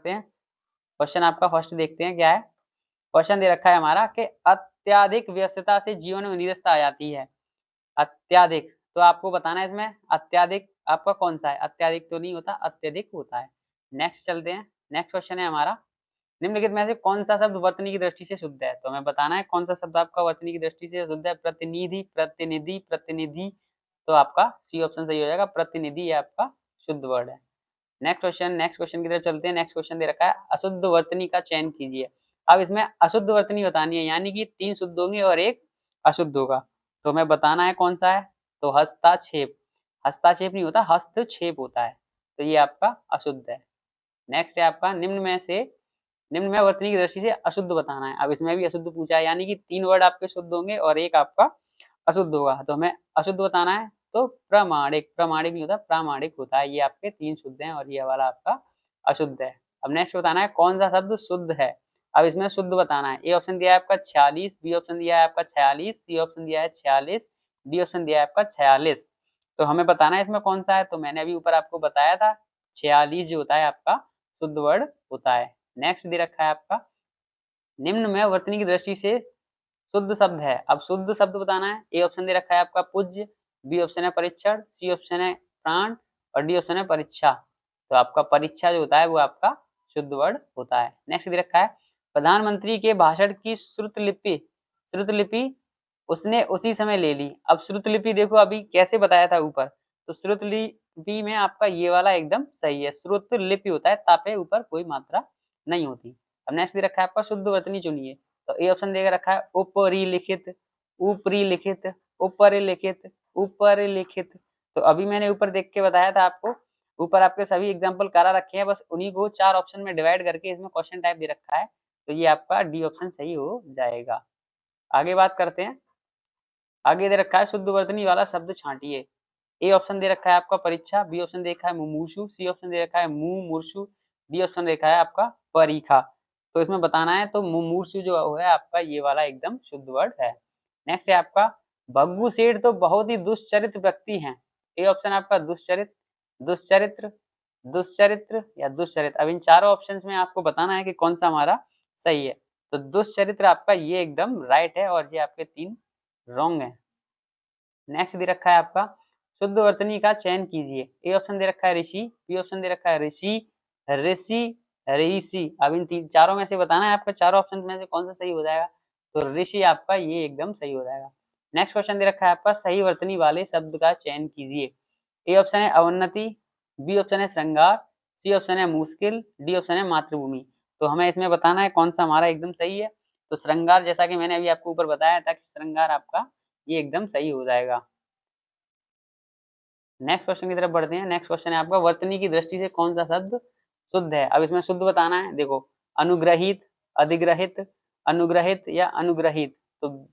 करते हैं। क्वेश्चन आपका फर्स्ट देखते हैं क्या है। क्वेश्चन दे रखा है हमारा कि अत्यधिक व्यस्तता से जीवन में नीरसता आ जाती है। अत्यधिक, तो आपको बताना है इसमें अत्यधिक आपका कौन सा है। अत्यधिक तो नहीं होता, अत्यधिक होता है। नेक्स्ट चलते हैं। नेक्स्ट क्वेश्चन है हमारा, निम्नलिखित में से कौन सा शब्द वर्तनी की दृष्टि से शुद्ध है। तो हमें बताना है कौन सा शब्द आपका वर्तनी की दृष्टि से शुद्ध है। प्रतिनिधि, प्रतिनिधि, प्रतिनिधि, तो आपका सी ऑप्शन सही हो जाएगा। प्रतिनिधि ये आपका शुद्ध वर्ड है। नेक्स्ट क्वेश्चन की तरफ चलते हैं। नेक्स्ट क्वेश्चन दे रखा है अशुद्ध वर्तनी का चयन कीजिए। अब इसमें अशुद्ध वर्तनी बतानी है, यानी कि 3 शुद्ध होंगे और 1 अशुद्ध होगा। तो हमें बताना है कौन सा है। तो हस्ताक्षेप, हस्ताक्षेप नहीं होता, हस्तक्षेप होता है, तो ये आपका अशुद्ध है। नेक्स्ट है आपका निम्न में वर्तनी की दृष्टि से अशुद्ध बताना है। अब इसमें भी अशुद्ध पूछा है, यानी कि 3 वर्ड आपके शुद्ध होंगे और 1 आपका अशुद्ध होगा। तो हमें अशुद्ध बताना है, तो प्रामाणिक, प्रामाणिक नहीं होता, प्रामाणिक होता है। ये आपके 3 शुद्ध हैं और ये वाला आपका अशुद्ध है। अब नेक्स्ट बताना है कौन सा शब्द शुद्ध है। अब इसमें शुद्ध बताना है। ए ऑप्शन दिया है आपका 46, बी ऑप्शन दिया है आपका 46, सी ऑप्शन दिया है 46, डी ऑप्शन दिया है आपका 46। तो हमें बताना है इसमें कौन सा है। तो मैंने अभी ऊपर आपको बताया था 46 जो होता है आपका शुद्ध वर्ड होता है। नेक्स्ट दे रखा है आपका निम्न में वर्तनी की दृष्टि से शुद्ध शब्द है। अब शुद्ध शब्द बताना है। ए ऑप्शन दे रखा है आपका पूज्य, बी ऑप्शन है परीक्षण, सी ऑप्शन है प्राण और डी ऑप्शन है परीक्षा। तो आपका परीक्षा जो होता है वो आपका शुद्ध वर्ड होता है। नेक्स्ट दे रखा है प्रधानमंत्री के भाषण की श्रुतलिपि, श्रुतलिपि उसने उसी समय ले ली। अब श्रुतलिपि देखो अभी कैसे बताया था ऊपर, तो श्रुतलिपि में आपका ये वाला एकदम सही है। श्रुतलिपि होता है तापे ऊपर कोई मात्रा नहीं होती। अब नेक्स्ट दे रखा है आपका शुद्ध वर्तनी चुनिए। तो ए ऑप्शन देकर रखा है ऊपरी लिखित, ऊपरी लिखित, ऊपर लिखित, ऊपर लिखित। तो अभी मैंने ऊपर देख के बताया था आपको, ऊपर आपके सभी एग्जांपल करा रखे हैं, बस उन्हीं को 4 ऑप्शन में डिवाइड करके इसमें क्वेश्चन टाइप दे रखा है। तो ये आपका डी ऑप्शन सही हो जाएगा। आगे बात करते हैं। आगे दे रखा है शुद्ध वर्तनी वाला शब्द छांटिए। ए ऑप्शन दे रखा है आपका परीक्षा, बी ऑप्शन दे रखा है मुमूर्षु, सी ऑप्शन दे रखा है मुमूर्षु, डी ऑप्शन दे रखा है आपका परीक्षा। तो इसमें बताना है, तो मुमूर्षु जो है आपका ये वाला एकदम शुद्ध वर्ड है। नेक्स्ट है आपका भग्गू सेठ तो बहुत ही दुष्चरित्र व्यक्ति हैं। ए ऑप्शन आपका दुष्चरित्र, दुष्चरित्र, दुष्चरित्र या दुष्चरित्र। अब इन चारों ऑप्शंस में आपको बताना है कि कौन सा हमारा सही है। तो दुष्चरित्र आपका ये एकदम राइट है और ये आपके 3 रॉन्ग है। नेक्स्ट दे रखा है आपका शुद्ध वर्तनी का चयन कीजिए। ए ऑप्शन दे रखा है ऋषि, बी ऑप्शन दे रखा है ऋषि, ऋषि, ऋषि। अब इन 3 चारों में से बताना है आपका चारों ऑप्शन में से कौन सा सही हो जाएगा। तो ऋषि आपका ये एकदम सही हो जाएगा। नेक्स्ट क्वेश्चन दे रखा है आपका सही वर्तनी वाले शब्द का चयन कीजिए। ए ऑप्शन है अवन्नति, बी ऑप्शन है श्रृंगार, सी ऑप्शन है मुश्किल, डी ऑप्शन है मातृभूमि। तो हमें इसमें बताना है कौन सा हमारा एकदम सही है। तो श्रृंगार, जैसा कि मैंने अभी आपको ऊपर बताया था कि श्रृंगार आपका ये एकदम सही हो जाएगा। नेक्स्ट क्वेश्चन की तरफ बढ़ते हैं। नेक्स्ट क्वेश्चन है आपका वर्तनी की दृष्टि से कौन सा शब्द शुद्ध है। अब इसमें शुद्ध बताना है। देखो अनुग्रहित, अधिग्रहित, अनुग्रहित या अनुग्रहित। तो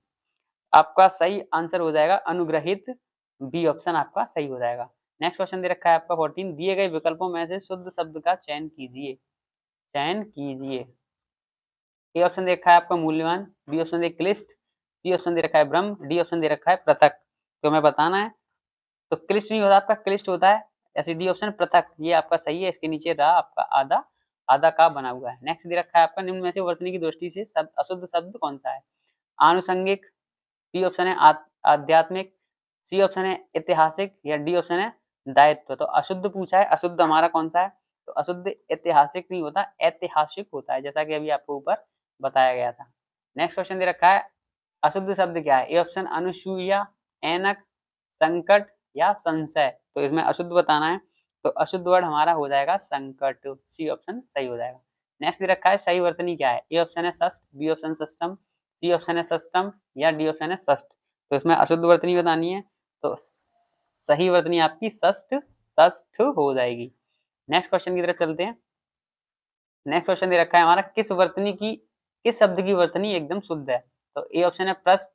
आपका सही आंसर हो जाएगा अनुग्रहित, बी ऑप्शन आपका सही हो जाएगा। नेक्स्ट क्वेश्चन दे रखा है आपका 14, दिए गए विकल्पों में से शुद्ध शब्द का चयन कीजिए, चयन कीजिए। ए ऑप्शन दे रखा है आपका मूल्यवान, बी ऑप्शन दे क्लिष्ट, सी ऑप्शन दे रखा है ब्रह्म, डी ऑप्शन दे रखा है पृथक। तो हमें बताना है, तो क्लिष्ट नहीं होता आपका, क्लिष्ट होता है। ऐसे डी ऑप्शन पृथक, ये आपका सही है। इसके नीचे रहा आपका आधा, आधा का बना हुआ है। नेक्स्ट दे रखा है आपका निम्न में से वर्तनी की दृष्टि से शब्द अशुद्ध शब्द कौन सा है। आनुषंगिक, बी ऑप्शन है आध्यात्मिक, सी ऑप्शन है ऐतिहासिक या डी ऑप्शन है दायित्व। तो अशुद्ध पूछा है, अशुद्ध हमारा कौन सा है। तो अशुद्ध ऐतिहासिक नहीं होता, ऐतिहासिक होता है, जैसा कि अभी आपको ऊपर बताया गया था। नेक्स्ट क्वेश्चन दे रखा है अशुद्ध शब्द क्या है। ए ऑप्शन अनुसूया, ऐनक, संकट या संशय। तो इसमें अशुद्ध बताना है। तो अशुद्ध वर्ड हमारा हो जाएगा संकट, सी ऑप्शन सही हो जाएगा। नेक्स्ट दे रखा है सही वर्तनी क्या है। ए ऑप्शन है षष्ठ, बी ऑप्शन षष्टम, सी ऑप्शन है षष्टम या डी ऑप्शन है षष्ठ। तो इसमें अशुद्ध वर्तनी बतानी है। तो सही वर्तनी आपकी षष्ठ, षष्ठ हो जाएगी। नेक्स्ट क्वेश्चन की तरफ चलते हैं। नेक्स्ट क्वेश्चन दे रखा है हमारा किस वर्तनी की, किस शब्द की वर्तनी एकदम शुद्ध है। तो ए ऑप्शन है पृष्ठ,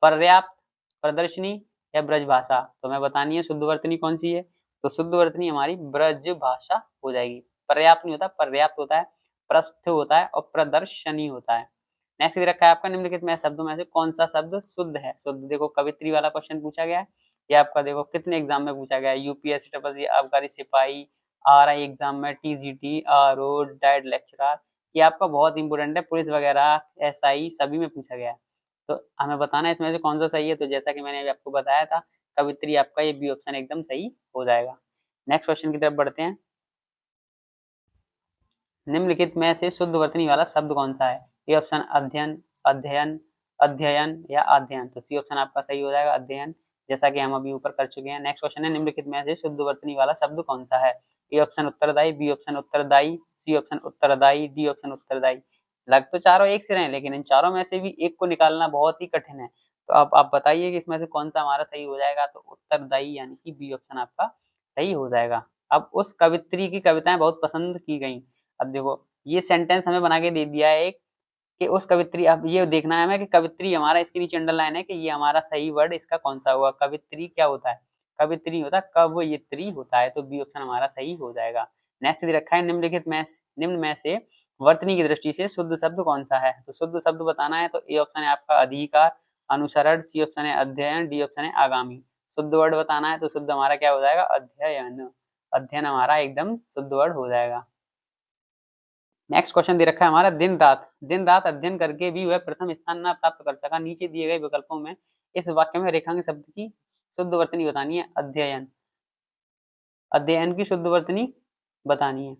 पर्याप्त, प्रदर्शनी या ब्रज भाषा। तो हमें बतानी है शुद्ध वर्तनी कौन सी है। तो शुद्ध वर्तनी हमारी ब्रज भाषा हो जाएगी। पर्याप्त नहीं होता, पर्याप्त होता है, पृष्ठ होता है और प्रदर्शनी होता है। नेक्स्ट दे रखा है आपका निम्नलिखित में शब्दों में से कौन सा शब्द शुद्ध है। शुद्ध देखो कवित्री वाला क्वेश्चन पूछा गया है। ये आपका देखो कितने एग्जाम में पूछा गया है, यूपीएससी, आबकारी सिपाही, RI एग्जाम में, TGT, RO, डाइट लेक्चरर, ये आपका बहुत इंपॉर्टेंट है, पुलिस वगैरह, SI सभी में पूछा गया है। तो हमें बताना है इसमें से कौन सा सही है। तो जैसा कि मैंने अभी आपको बताया था, कवित्री आपका ये बी ऑप्शन एकदम सही हो जाएगा। नेक्स्ट क्वेश्चन की तरफ बढ़ते हैं। निम्नलिखित में से शुद्ध वर्तनी वाला शब्द कौन सा है? ए ऑप्शन अध्ययन, अध्ययन, अध्ययन या अध्ययन। तो सी ऑप्शन आपका सही हो जाएगा, अध्ययन, जैसा कि हम अभी ऊपर कर चुके हैं। नेक्स्ट क्वेश्चन है, निम्नलिखित में से शुद्ध वर्तनी वाला शब्द कौन सा है? ए ऑप्शन उत्तरदायी, बी ऑप्शन उत्तरदायी, सी ऑप्शन उत्तरदायी, डी ऑप्शन उत्तरदायी। लग तो चारों एक से रहे हैं, लेकिन इन चारों में से भी एक को निकालना बहुत ही कठिन है। तो अब आप बताइए कि इसमें से कौन सा हमारा सही हो जाएगा। तो उत्तरदायी यानी कि बी ऑप्शन आपका सही हो जाएगा। अब उस कवित्री की कविताएं बहुत पसंद की गई। अब देखो, ये सेंटेंस हमें बना के दे दिया है एक, कि उस कवित्री, अब ये देखना है हमें कि कवित्री हमारा, इसके नीचे अंडरलाइन है कि ये हमारा सही वर्ड इसका कौन सा हुआ। कवित्री क्या होता है? कवित्री होता है, कवयित्री होता है। तो बी ऑप्शन हमारा सही हो जाएगा। नेक्स्ट दे रखा है, निम्न में से वर्तनी की दृष्टि से शुद्ध शब्द कौन सा है? तो शुद्ध शब्द बताना है, तो ए ऑप्शन है आपका अधिकार, अनुसरण, सी ऑप्शन है अध्ययन, डी ऑप्शन है आगामी। शुद्ध वर्ड बताना है, तो शुद्ध हमारा क्या हो जाएगा? अध्ययन। अध्ययन हमारा एकदम शुद्ध वर्ड हो जाएगा। नेक्स्ट क्वेश्चन दे रखा है हमारा, दिन रात अध्ययन करके भी वह प्रथम स्थान न प्राप्त कर सका। नीचे दिए गए विकल्पों में इस वाक्य में रेखांकित शब्द की शुद्ध वर्तनी बतानी है। अध्ययन, अध्ययन की शुद्ध वर्तनी बतानी है।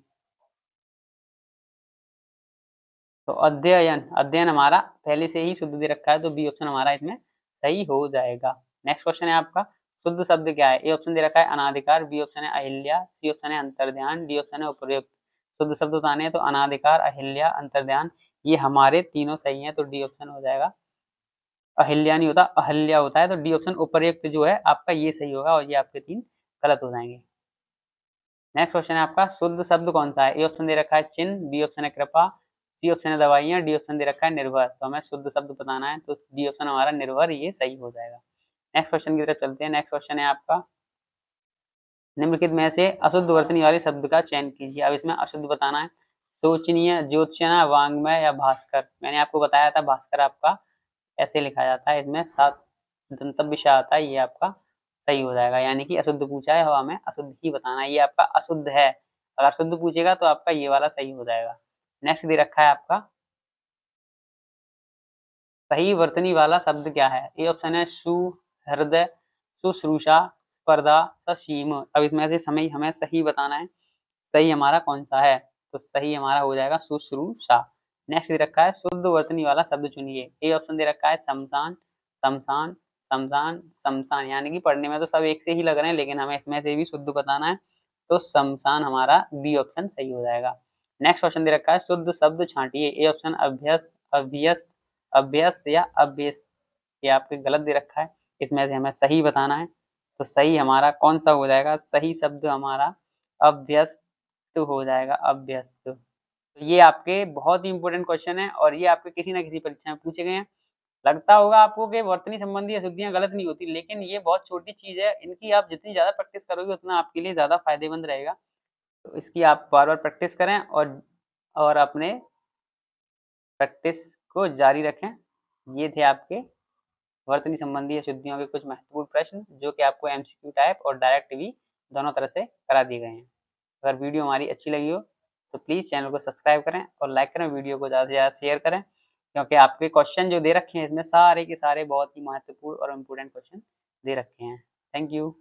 तो अध्ययन, अध्ययन हमारा पहले से ही शुद्ध दे रखा है, तो बी ऑप्शन हमारा इसमें सही हो जाएगा। नेक्स्ट क्वेश्चन है आपका, शुद्ध शब्द क्या है? ए ऑप्शन दे रखा है अनाधिकार, बी ऑप्शन है अहिल्या, सी ऑप्शन है अंतर्ध्यान, डी ऑप्शन है उपर्युक्त। शुद्ध शब्द बताने हैं, तो अनाधिकार, अहिल्या, अंतर्ध्यान, ये हमारे तीनों सही हैं, तो डी ऑप्शन हो जाएगा। अहिल्या नहीं होता, अहल्या होता है। तो डी ऑप्शन उपर्युक्त जो है आपका ये सही होगा, और ये आपके 3 गलत हो जाएंगे। नेक्स्ट क्वेश्चन है आपका, शुद्ध शब्द कौन सा है? ए ऑप्शन दे रखा है चिन्ह, बी ऑप्शन है कृपा, सी ऑप्शन है दवाइयाँ, डी ऑप्शन दे रखा है निर्भर। तो हमें शुद्ध शब्द बताना है, तो डी ऑप्शन हमारा निर्भर, ये सही हो जाएगा। नेक्स्ट क्वेश्चन की तरफ चलते हैं। नेक्स्ट क्वेश्चन है आपका, निम्नलिखित में से अशुद्ध वर्तनी वाले शब्द का चयन कीजिए। अब इसमें अशुद्ध बताना है। शोचनीय, ज्योत्सना, वांग्मय या भास्कर। मैंने आपको बताया था भास्कर आपका ऐसे लिखा जाता है, इसमें 7 दंतव्य श आता है, ये आपका सही हो जाएगा। यानी कि अशुद्ध पूछा है, हमें अशुद्ध ही बताना है, ये आपका अशुद्ध है। अगर शुद्ध पूछेगा तो आपका ये वाला सही हो जाएगा। नेक्स्ट दे रखा है आपका, सही वर्तनी वाला शब्द क्या है? ए ऑप्शन है सुहृद, शुश्रूषा, स्पर्धा, ससीम। अब इसमें से समय हमें सही बताना है, सही हमारा कौन सा है? तो सही हमारा हो जाएगा शुश्रूषा। नेक्स्ट दे रखा है, शुद्ध वर्तनी वाला शब्द चुनिए। ए ऑप्शन दे रखा है शमशान, शमशान, शमशान, शमशान। यानी कि पढ़ने में तो सब एक से ही लग रहे हैं, लेकिन हमें इसमें से भी शुद्ध बताना है, तो शमशान हमारा बी ऑप्शन सही हो जाएगा। नेक्स्ट क्वेश्चन दे रखा है, शुद्ध शब्द छांटिए। ए ऑप्शन अभ्यस्त, अभ्यस्त, अभ्यस्त या अभ्यस्त। ये आपके गलत दे रखा है, इसमें से हमें सही बताना है, तो सही हमारा कौन सा हो जाएगा? सही शब्द हमारा अभ्यस्त हो जाएगा, अभ्यस्त। तो ये आपके बहुत ही इंपॉर्टेंट क्वेश्चन है, और ये आपके किसी ना किसी परीक्षा में पूछे गए हैं। लगता होगा आपको कि वर्तनी संबंधी अशुद्धियां गलत नहीं होती, लेकिन ये बहुत छोटी चीज है, इनकी आप जितनी ज्यादा प्रैक्टिस करोगे उतना आपके लिए ज्यादा फायदेमंद रहेगा। तो इसकी आप बार बार प्रैक्टिस करें, और अपने प्रैक्टिस को जारी रखें। ये थे आपके वर्तनी संबंधी अशुद्धियों के कुछ महत्वपूर्ण प्रश्न, जो कि आपको एमसीक्यू टाइप और डायरेक्ट भी दोनों तरह से करा दिए गए हैं। अगर वीडियो हमारी अच्छी लगी हो तो प्लीज़ चैनल को सब्सक्राइब करें और लाइक करें, वीडियो को ज़्यादा से ज़्यादा शेयर करें, क्योंकि आपके क्वेश्चन जो दे रखे हैं इसमें सारे के सारे बहुत ही महत्वपूर्ण और इम्पोर्टेंट क्वेश्चन दे रखे हैं। Thank you.